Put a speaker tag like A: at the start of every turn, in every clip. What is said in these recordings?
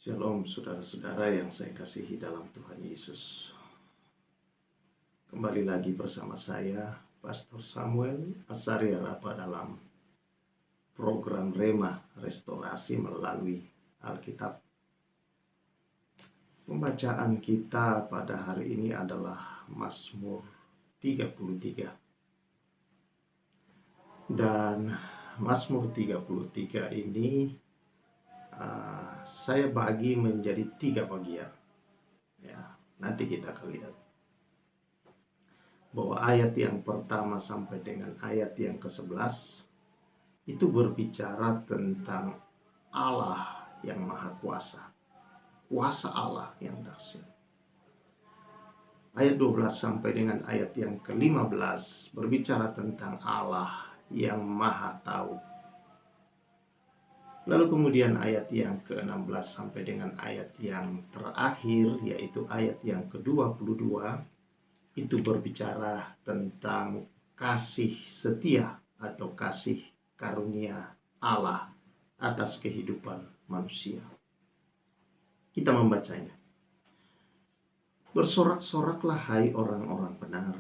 A: Shalom saudara-saudara yang saya kasihi dalam Tuhan Yesus. Kembali lagi bersama saya, Pastor Samuel Asaria Rapa dalam program Rema Restorasi melalui Alkitab. Pembacaan kita pada hari ini adalah Mazmur 33. Dan Mazmur 33 ini saya bagi menjadi 3 bagian. Ya, nanti kita akan lihat bahwa ayat yang pertama sampai dengan ayat yang ke-11 itu berbicara tentang Allah yang Maha Kuasa. Kuasa Allah yang dahsyat. Ayat 12 sampai dengan ayat yang ke-15 berbicara tentang Allah yang Maha Tahu. Lalu kemudian ayat yang ke-16 sampai dengan ayat yang terakhir, yaitu ayat yang ke-22, itu berbicara tentang kasih setia atau kasih karunia Allah atas kehidupan manusia. Kita membacanya. Bersorak-soraklah hai orang-orang benar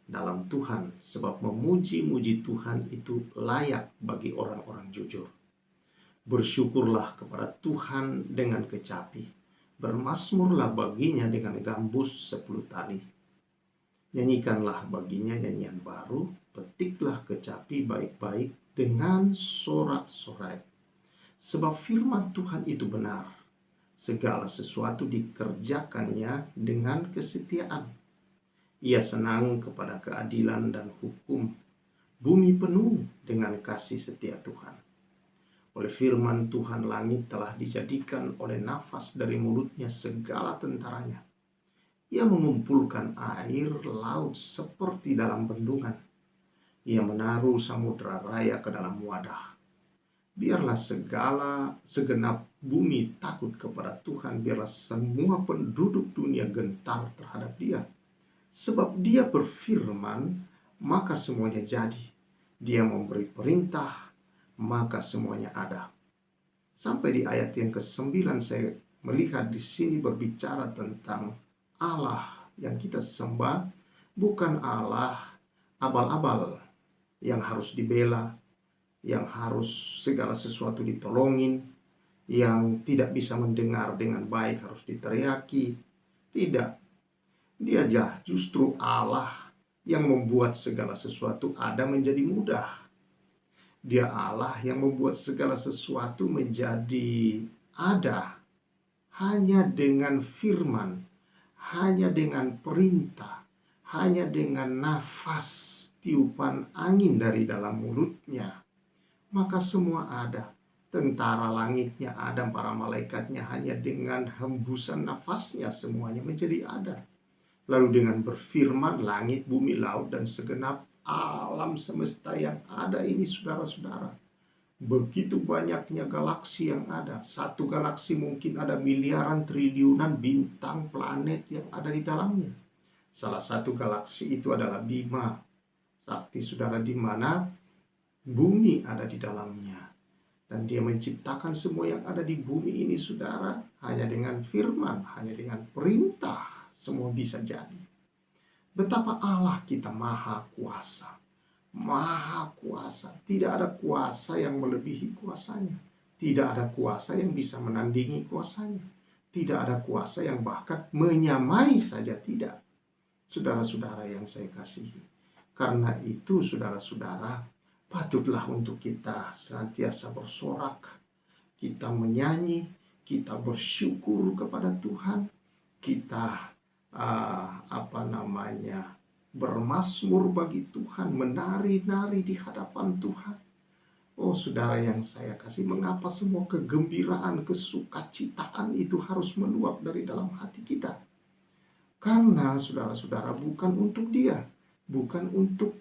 A: dalam Tuhan, sebab memuji-muji Tuhan itu layak bagi orang-orang jujur. Bersyukurlah kepada Tuhan dengan kecapi, bermazmurlah baginya dengan gambus 10 tali. Nyanyikanlah baginya nyanyian baru, petiklah kecapi baik-baik dengan sorak-sorai. Sebab firman Tuhan itu benar, segala sesuatu dikerjakannya dengan kesetiaan. Ia senang kepada keadilan dan hukum, bumi penuh dengan kasih setia Tuhan. Oleh firman Tuhan langit telah dijadikan, oleh nafas dari mulutnya segala tentaranya. Ia mengumpulkan air laut seperti dalam bendungan. Ia menaruh samudera raya ke dalam wadah. Biarlah segenap bumi takut kepada Tuhan. Biarlah semua penduduk dunia gentar terhadap Dia. Sebab Dia berfirman, maka semuanya jadi. Dia memberi perintah, maka semuanya ada. Sampai di ayat yang ke-9 saya melihat di sini berbicara tentang Allah yang kita sembah, bukan Allah abal-abal yang harus dibela, yang harus segala sesuatu ditolongin, yang tidak bisa mendengar dengan baik harus diteriaki. Tidak. Dia justru Allah yang membuat segala sesuatu ada menjadi mudah. Dia Allah yang membuat segala sesuatu menjadi ada hanya dengan firman, hanya dengan perintah, hanya dengan nafas tiupan angin dari dalam mulutnya. Maka semua ada. Tentara langitnya ada, para malaikatnya, hanya dengan hembusan nafasnya semuanya menjadi ada. Lalu dengan berfirman, langit, bumi, laut, dan segenap alam semesta yang ada ini, saudara-saudara, begitu banyaknya galaksi yang ada. Satu galaksi mungkin ada miliaran, triliunan bintang, planet yang ada di dalamnya. Salah satu galaksi itu adalah Bima Sakti, saudara, di mana bumi ada di dalamnya. Dan Dia menciptakan semua yang ada di bumi ini, saudara, hanya dengan firman, hanya dengan perintah, semua bisa jadi. Betapa Allah kita maha kuasa. Maha kuasa. Tidak ada kuasa yang melebihi kuasanya. Tidak ada kuasa yang bisa menandingi kuasanya. Tidak ada kuasa yang bahkan menyamai saja, tidak. Saudara-saudara yang saya kasihi. Karena itu, saudara-saudara, patutlah untuk kita senantiasa bersorak. Kita menyanyi, kita bersyukur kepada Tuhan. Kita bermazmur bagi Tuhan, menari-nari di hadapan Tuhan. Oh saudara yang saya kasih, mengapa semua kegembiraan, kesukacitaan itu harus meluap dari dalam hati kita? Karena saudara-saudara, bukan untuk Dia, bukan untuk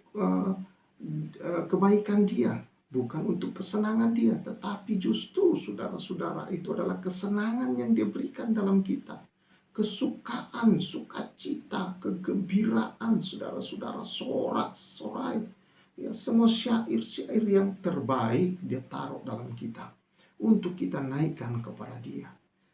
A: kebaikan Dia, bukan untuk kesenangan Dia, tetapi justru saudara-saudara, itu adalah kesenangan yang Dia berikan dalam kita. Kesukaan, sukacita, kegembiraan, saudara-saudara, sorak-sorai. Ya, semua syair-syair yang terbaik Dia taruh dalam kita untuk kita naikkan kepada Dia.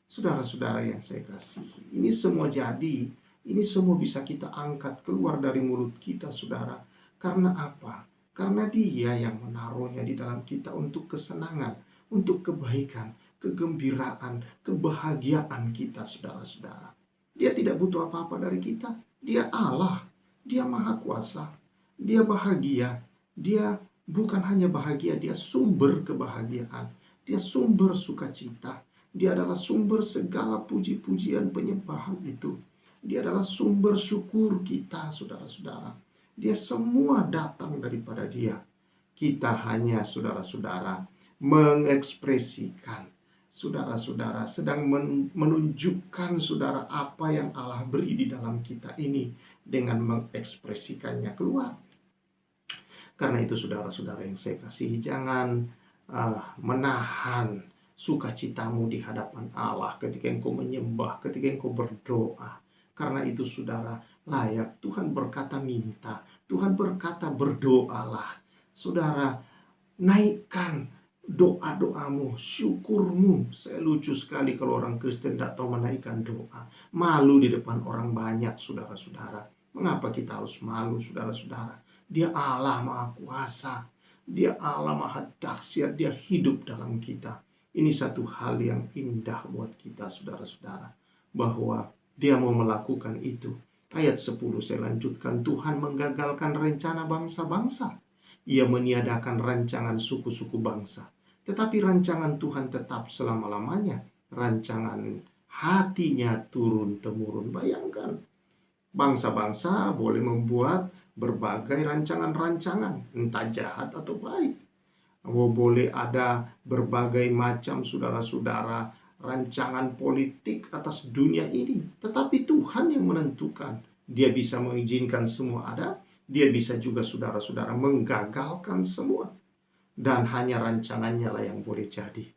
A: Saudara-saudara yang saya kasihi, ini semua jadi, ini semua bisa kita angkat keluar dari mulut kita, saudara. Karena apa? Karena Dia yang menaruhnya di dalam kita untuk kesenangan, untuk kebaikan, kegembiraan, kebahagiaan kita, saudara-saudara. Dia tidak butuh apa-apa dari kita. Dia Allah, Dia Maha Kuasa, Dia bahagia, Dia bukan hanya bahagia, Dia sumber kebahagiaan, Dia sumber sukacita, Dia adalah sumber segala puji-pujian penyembahan itu. Dia adalah sumber syukur kita, saudara-saudara. Dia semua datang daripada Dia. Kita hanya, saudara-saudara, mengekspresikan. Saudara-saudara sedang menunjukkan, saudara, apa yang Allah beri di dalam kita ini dengan mengekspresikannya keluar. Karena itu, saudara-saudara yang saya kasihi, jangan menahan sukacitamu di hadapan Allah ketika engkau menyembah, ketika engkau berdoa. Karena itu, saudara, layak Tuhan berkata minta, Tuhan berkata berdoalah. Saudara, naikkan doa-doamu, syukurmu. Saya lucu sekali kalau orang Kristen tidak tahu menaikkan doa. Malu di depan orang banyak, saudara-saudara. Mengapa kita harus malu, saudara-saudara? Dia Allah Maha Kuasa, Dia Allah Maha Dahsyat, Dia hidup dalam kita. Ini satu hal yang indah buat kita, saudara-saudara, bahwa Dia mau melakukan itu. Ayat 10 saya lanjutkan. Tuhan menggagalkan rencana bangsa-bangsa. Ia meniadakan rancangan suku-suku bangsa. Tetapi rancangan Tuhan tetap selama-lamanya. Rancangan hatinya turun-temurun. Bayangkan, bangsa-bangsa boleh membuat berbagai rancangan-rancangan, entah jahat atau baik. Boleh ada berbagai macam, saudara-saudara, rancangan politik atas dunia ini. Tetapi Tuhan yang menentukan. Dia bisa mengizinkan semua ada. Dia bisa juga, saudara-saudara, menggagalkan semua. Dan hanya rancangannya lah yang boleh jadi.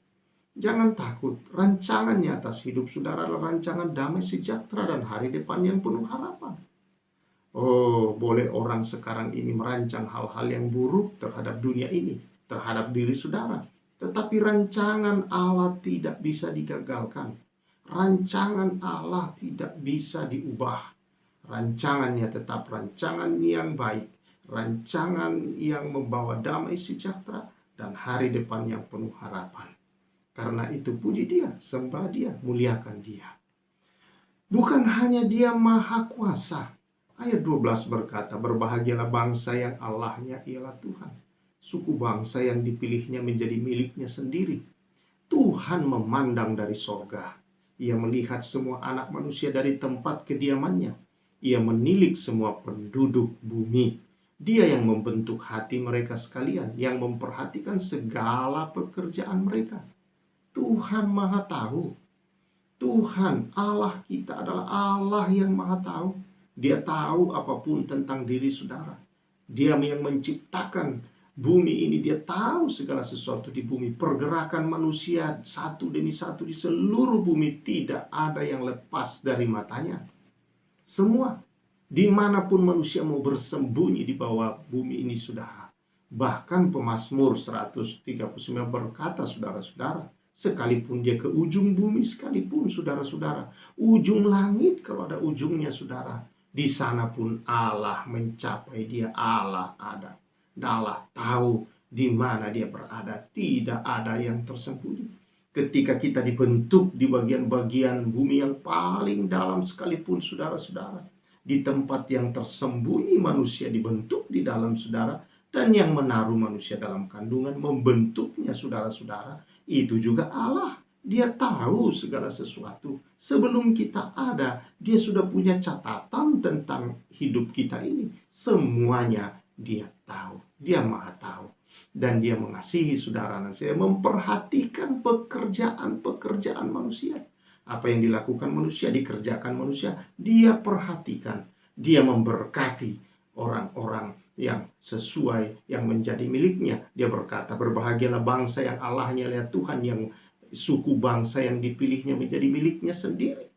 A: Jangan takut. Rancangannya atas hidup saudara adalah rancangan damai sejahtera dan hari depan yang penuh harapan. Oh, boleh orang sekarang ini merancang hal-hal yang buruk terhadap dunia ini, terhadap diri saudara. Tetapi rancangan Allah tidak bisa digagalkan. Rancangan Allah tidak bisa diubah. Rancangannya tetap rancangan yang baik. Rancangan yang membawa damai sejahtera dan hari depan yang penuh harapan. Karena itu puji Dia, sembah Dia, muliakan Dia. Bukan hanya Dia Maha Kuasa. Ayat 12 berkata, berbahagialah bangsa yang Allahnya ialah Tuhan. Suku bangsa yang dipilihnya menjadi miliknya sendiri. Tuhan memandang dari sorga. Ia melihat semua anak manusia dari tempat kediamannya. Ia menilik semua penduduk bumi. Dia yang membentuk hati mereka sekalian, yang memperhatikan segala pekerjaan mereka. Tuhan Maha Tahu. Tuhan Allah kita adalah Allah yang Maha Tahu. Dia tahu apapun tentang diri saudara. Dia yang menciptakan bumi ini. Dia tahu segala sesuatu di bumi. Pergerakan manusia satu demi satu di seluruh bumi. Tidak ada yang lepas dari matanya. Semua. Dimanapun manusia mau bersembunyi di bawah bumi ini, saudara. Bahkan Pemazmur 139 berkata, saudara-saudara, sekalipun dia ke ujung bumi, sekalipun, saudara-saudara, ujung langit kalau ada ujungnya, saudara, di sana pun Allah mencapai. Dia Allah ada. Allah tahu di mana Dia berada. Tidak ada yang tersembunyi. Ketika kita dibentuk di bagian-bagian bumi yang paling dalam sekalipun, saudara-saudara, di tempat yang tersembunyi manusia dibentuk di dalam, saudara, dan yang menaruh manusia dalam kandungan membentuknya, saudara-saudara, itu juga Allah. Dia tahu segala sesuatu. Sebelum kita ada, Dia sudah punya catatan tentang hidup kita ini. Semuanya Dia tahu. Dia Maha Tahu. Dan Dia mengasihi saudara dan saya, memperhatikan pekerjaan-pekerjaan manusia. Apa yang dilakukan manusia, dikerjakan manusia, Dia perhatikan. Dia memberkati orang-orang yang sesuai, yang menjadi miliknya. Dia berkata, berbahagialah bangsa yang Allahnya lihat Tuhan, yang suku bangsa yang dipilihnya menjadi miliknya sendiri.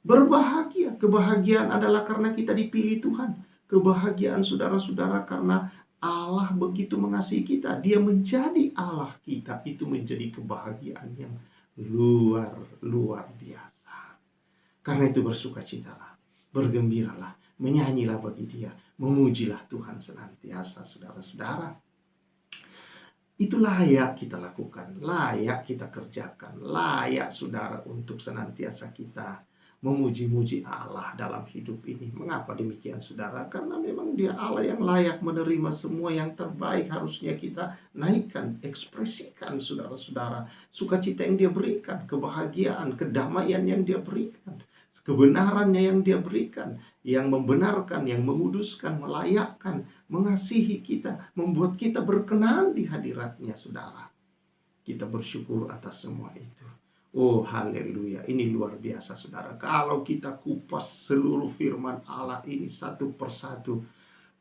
A: Berbahagia. Kebahagiaan adalah karena kita dipilih Tuhan. Kebahagiaan, saudara-saudara, karena Allah begitu mengasihi kita. Dia menjadi Allah kita. Itu menjadi kebahagiaan yang luar luar biasa. Karena itu bersukacitalah, bergembiralah, menyanyilah bagi Dia, memujilah Tuhan senantiasa, saudara-saudara. Itu layak kita lakukan, layak kita kerjakan, layak saudara untuk senantiasa kita memuji-muji Allah dalam hidup ini. Mengapa demikian saudara? Karena memang Dia Allah yang layak menerima semua yang terbaik. Harusnya kita naikkan, ekspresikan saudara-saudara, sukacita yang Dia berikan, kebahagiaan, kedamaian yang Dia berikan, kebenarannya yang Dia berikan, yang membenarkan, yang menguduskan, melayakkan, mengasihi kita, membuat kita berkenan di hadirat-Nya, saudara. Kita bersyukur atas semua itu. Oh, haleluya. Ini luar biasa, saudara. Kalau kita kupas seluruh firman Allah ini satu persatu,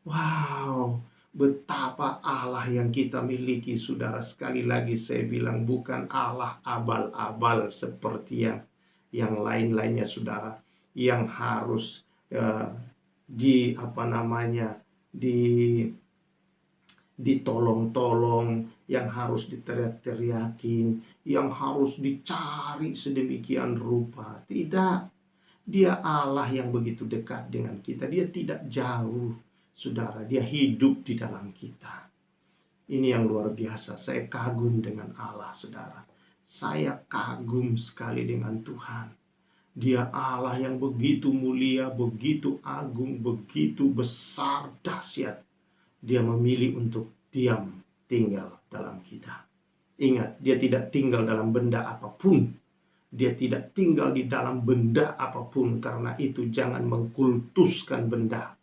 A: wow, betapa Allah yang kita miliki, saudara. Sekali lagi saya bilang, bukan Allah abal-abal seperti yang lain-lainnya, saudara, yang harus ditolong-tolong, yang harus diteriak-teriakin, yang harus dicari sedemikian rupa. Tidak, Dia Allah yang begitu dekat dengan kita. Dia tidak jauh, saudara. Dia hidup di dalam kita. Ini yang luar biasa. Saya kagum dengan Allah, saudara. Saya kagum sekali dengan Tuhan. Dia Allah yang begitu mulia, begitu agung, begitu besar, dahsyat. Dia memilih untuk diam tinggal dalam kita. Ingat, Dia tidak tinggal dalam benda apapun. Dia tidak tinggal di dalam benda apapun. Karena itu jangan mengkultuskan benda.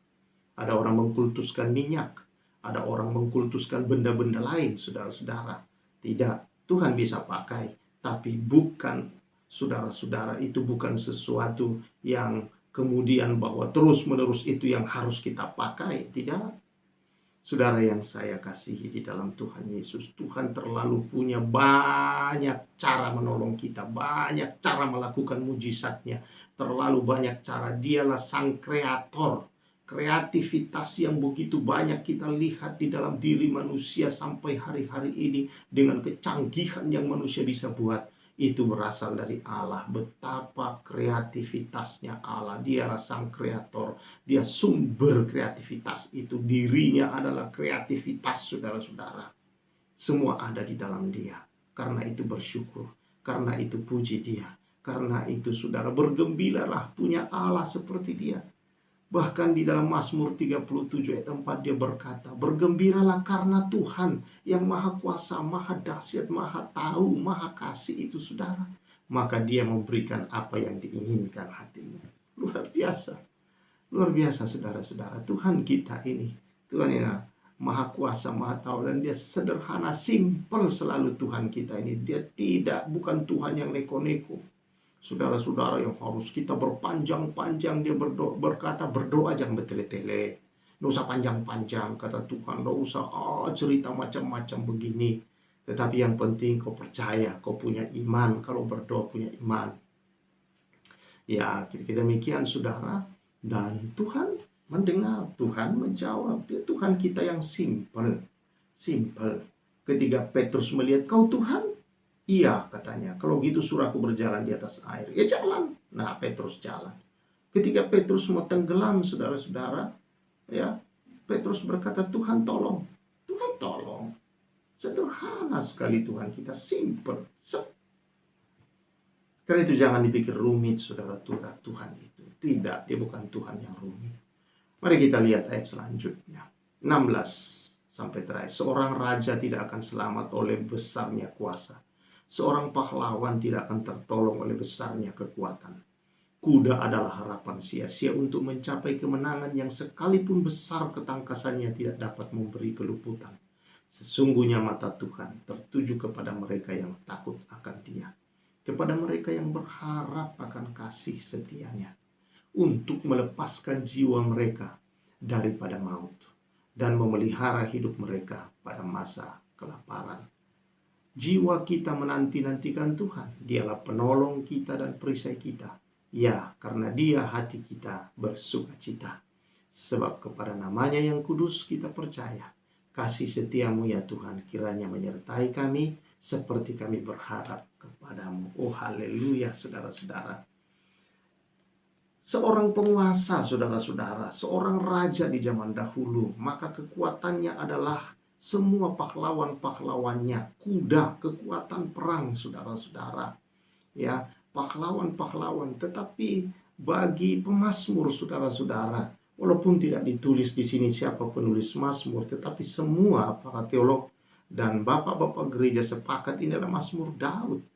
A: Ada orang mengkultuskan minyak. Ada orang mengkultuskan benda-benda lain, saudara-saudara. Tidak, Tuhan bisa pakai. Tapi bukan, saudara-saudara, itu bukan sesuatu yang kemudian bahwa terus-menerus itu yang harus kita pakai. Tidak. Saudara yang saya kasihi di dalam Tuhan Yesus, Tuhan terlalu punya banyak cara menolong kita, banyak cara melakukan mujizatnya, terlalu banyak cara. Dialah sang kreator. Kreativitas yang begitu banyak kita lihat di dalam diri manusia sampai hari-hari ini, dengan kecanggihan yang manusia bisa buat, itu berasal dari Allah. Betapa kreativitasnya Allah. Dia sang kreator. Dia sumber kreativitas itu. Dirinya adalah kreativitas, saudara-saudara. Semua ada di dalam Dia. Karena itu bersyukur. Karena itu puji Dia. Karena itu, saudara, bergembiralah punya Allah seperti Dia. Bahkan di dalam Mazmur 37 ayat 4 dia berkata, bergembiralah karena Tuhan yang maha kuasa, maha dahsyat, maha tahu, maha kasih itu, saudara. Maka Dia memberikan apa yang diinginkan hatimu. Luar biasa. Luar biasa, saudara-saudara. Tuhan kita ini, Tuhan yang maha kuasa, maha tahu, dan Dia sederhana, simpel selalu Tuhan kita ini. Dia bukan Tuhan yang neko-neko. Saudara-saudara, yang harus kita berpanjang-panjang. Dia berkata, berdoa jangan bertele-tele. Nggak usah panjang-panjang, kata Tuhan. Nggak usah cerita macam-macam begini. Tetapi yang penting kau percaya, kau punya iman. Kalau berdoa punya iman. Ya, kira-kira demikian, saudara. Dan Tuhan mendengar, Tuhan menjawab. Dia Tuhan kita yang simple. Simple. Ketika Petrus melihat, kau Tuhan? Iya, katanya. Kalau gitu suruh aku berjalan di atas air. Ya jalan. Nah, Petrus jalan. Ketika Petrus mau tenggelam, saudara-saudara, ya, Petrus berkata, Tuhan tolong. Tuhan tolong. Sederhana sekali Tuhan kita. Simple. Karena itu jangan dipikir rumit, saudara-saudara, Tuhan itu. Tidak, Dia bukan Tuhan yang rumit. Mari kita lihat ayat selanjutnya. 16 sampai terakhir. Seorang raja tidak akan selamat oleh besarnya kuasa. Seorang pahlawan tidak akan tertolong oleh besarnya kekuatan. Kuda adalah harapan sia-sia untuk mencapai kemenangan yang sekalipun besar ketangkasannya tidak dapat memberi keluputan. Sesungguhnya mata Tuhan tertuju kepada mereka yang takut akan Dia, kepada mereka yang berharap akan kasih setianya, untuk melepaskan jiwa mereka daripada maut dan memelihara hidup mereka pada masa kelaparan. Jiwa kita menanti-nantikan Tuhan. Dialah penolong kita dan perisai kita. Ya, karena Dia hati kita bersukacita. Sebab kepada nama-Nya yang kudus kita percaya. Kasih setiamu ya Tuhan kiranya menyertai kami seperti kami berharap kepadamu. Oh haleluya saudara-saudara. Seorang penguasa, saudara-saudara, seorang raja di zaman dahulu, maka kekuatannya adalah semua pahlawan-pahlawannya, kuda, kekuatan perang, saudara-saudara. Ya, pahlawan-pahlawan. Tetapi bagi pemazmur, saudara-saudara, walaupun tidak ditulis di sini siapa penulis Mazmur, tetapi semua para teolog dan bapak-bapak gereja sepakat ini adalah Mazmur Daud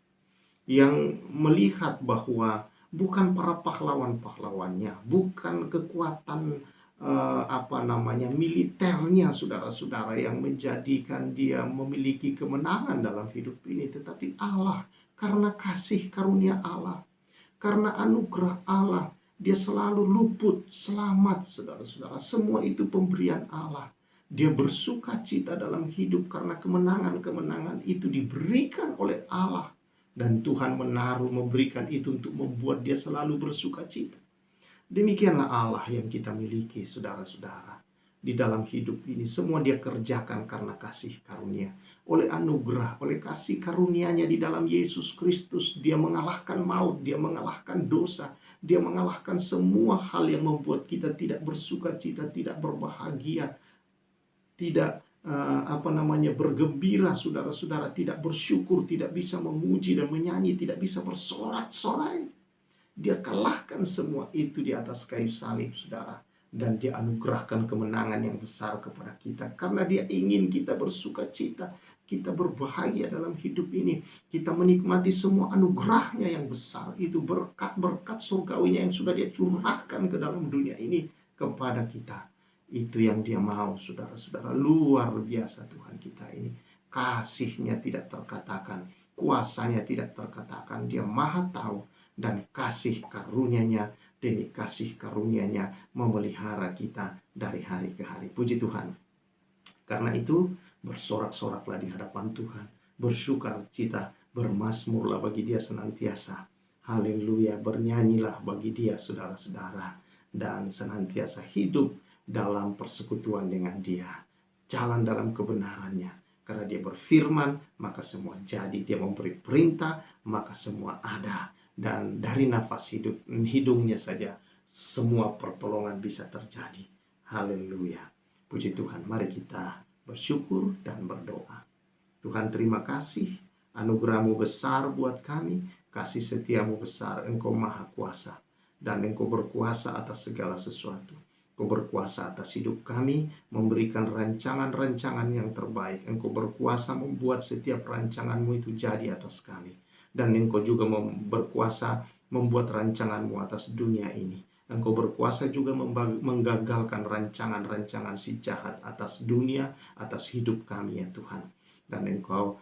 A: yang melihat bahwa bukan para pahlawan-pahlawannya, bukan kekuatan militernya, saudara-saudara, yang menjadikan dia memiliki kemenangan dalam hidup ini, tetapi Allah, karena kasih karunia Allah, karena anugerah Allah, dia selalu luput, selamat, saudara-saudara. Semua itu pemberian Allah. Dia bersuka cita dalam hidup karena kemenangan-kemenangan itu diberikan oleh Allah. Dan Tuhan memberikan itu untuk membuat dia selalu bersuka cita. Demikianlah Allah yang kita miliki, saudara-saudara. Di dalam hidup ini, semua dia kerjakan karena kasih karunia. Oleh anugerah, oleh kasih karunia-Nya di dalam Yesus Kristus, dia mengalahkan maut, dia mengalahkan dosa, dia mengalahkan semua hal yang membuat kita tidak bersuka cita, tidak berbahagia, tidak bergembira, saudara-saudara, tidak bersyukur, tidak bisa memuji dan menyanyi, tidak bisa bersorak-sorai. Dia kalahkan semua itu di atas kayu salib, saudara. Dan dia anugerahkan kemenangan yang besar kepada kita. Karena dia ingin kita bersuka cita, kita berbahagia dalam hidup ini. Kita menikmati semua anugerahnya yang besar. Itu berkat-berkat surgawinya yang sudah dia curahkan ke dalam dunia ini kepada kita. Itu yang dia mau, saudara-saudara. Luar biasa Tuhan kita ini. Kasih-Nya tidak terkatakan, kuasa-Nya tidak terkatakan. Dia maha tahu, dan kasih karunia-Nya, demi kasih karunia-Nya memelihara kita dari hari ke hari. Puji Tuhan. Karena itu, bersorak-soraklah di hadapan Tuhan. Bersukar cita, bermazmurlah bagi Dia senantiasa. Haleluya, bernyanyilah bagi Dia, saudara-saudara. Dan senantiasa hidup dalam persekutuan dengan Dia, jalan dalam kebenaran-Nya. Karena Dia berfirman, maka semua jadi. Dia memberi perintah, maka semua ada. Dan dari nafas hidungnya saja, semua pertolongan bisa terjadi. Haleluya. Puji Tuhan. Mari kita bersyukur dan berdoa. Tuhan, terima kasih. Anugerah-Mu besar buat kami. Kasih setia-Mu besar. Engkau maha kuasa. Dan Engkau berkuasa atas segala sesuatu. Engkau berkuasa atas hidup kami, memberikan rancangan-rancangan yang terbaik. Engkau berkuasa membuat setiap rancangan-Mu itu jadi atas kami. Dan Engkau juga berkuasa membuat rancangan-Mu atas dunia ini. Engkau berkuasa juga menggagalkan rancangan-rancangan si jahat atas dunia, atas hidup kami ya Tuhan. Dan Engkau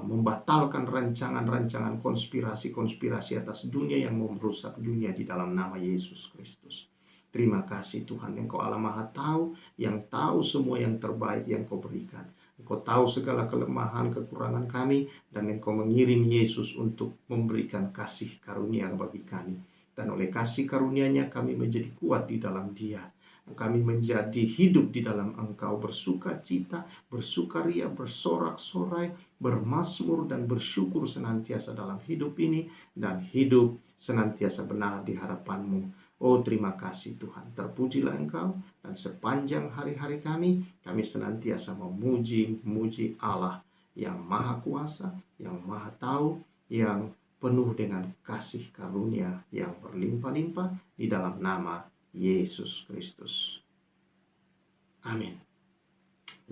A: membatalkan rancangan-rancangan konspirasi-konspirasi atas dunia yang merusak dunia di dalam nama Yesus Kristus. Terima kasih Tuhan, Engkau Allah maha tahu, yang tahu semua yang terbaik yang Kau berikan. Engkau tahu segala kelemahan, kekurangan kami, dan Engkau mengirim Yesus untuk memberikan kasih karunia bagi kami. Dan oleh kasih karunia-Nya kami menjadi kuat di dalam Dia. Kami menjadi hidup di dalam Engkau, bersuka cita, bersukaria, bersorak-sorai, bermazmur dan bersyukur senantiasa dalam hidup ini, dan hidup senantiasa benar di hadapan-Mu. Oh terima kasih Tuhan, terpujilah Engkau, dan sepanjang hari-hari kami senantiasa memuji Allah yang maha kuasa, yang maha tahu, yang penuh dengan kasih karunia yang berlimpah-limpah di dalam nama Yesus Kristus. Amin.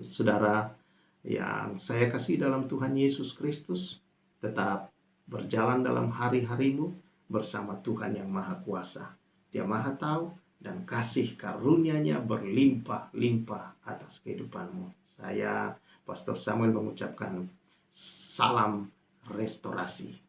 A: Saudara yang saya kasih dalam Tuhan Yesus Kristus, tetap berjalan dalam hari-harimu bersama Tuhan yang maha kuasa. Dia maha tahu, dan kasih karunia-Nya berlimpah-limpah atas kehidupanmu. Saya, Pastor Samuel, mengucapkan salam restorasi.